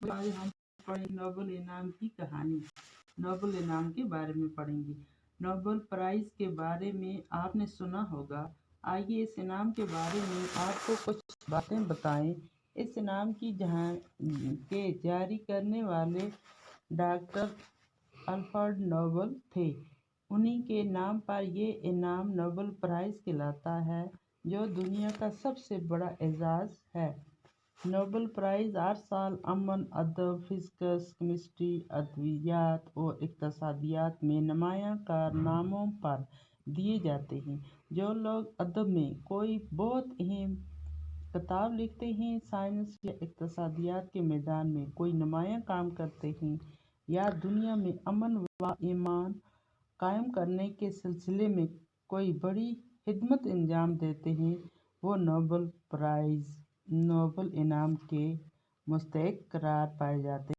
आज हम पढ़ेंगे नोबेल इनाम की कहानी। नोबेल इनाम के बारे में पढ़ेंगे। नोबेल प्राइज के बारे में आपने सुना होगा। आइए इस इनाम के बारे में आपको कुछ बातें बताएं। इस इनाम की के जारी करने वाले डॉक्टर अल्फ्रेड नोबेल थे। उन्हीं के नाम पर ये इनाम नोबेल प्राइज कहलाता है, जो दुनिया का सबसे बड़ा एजाज़ है। नोबेल प्राइज हर साल अमन, अदब, फिजिक्स, केमिस्ट्री, अद्वियात और इक़्तिसादियात में नुमाया कारनामों पर दिए जाते हैं। जो लोग अदब में कोई बहुत अहम किताब लिखते हैं, साइंस या इक़्तिसादियात के मैदान में कोई नुमाया काम करते हैं, या दुनिया में अमन व ईमान कायम करने के सिलसिले में कोई बड़ी खिदमत अंजाम देते हैं, वो नोबेल इनाम के मुस्तहिक़ करार पाए जाते हैं।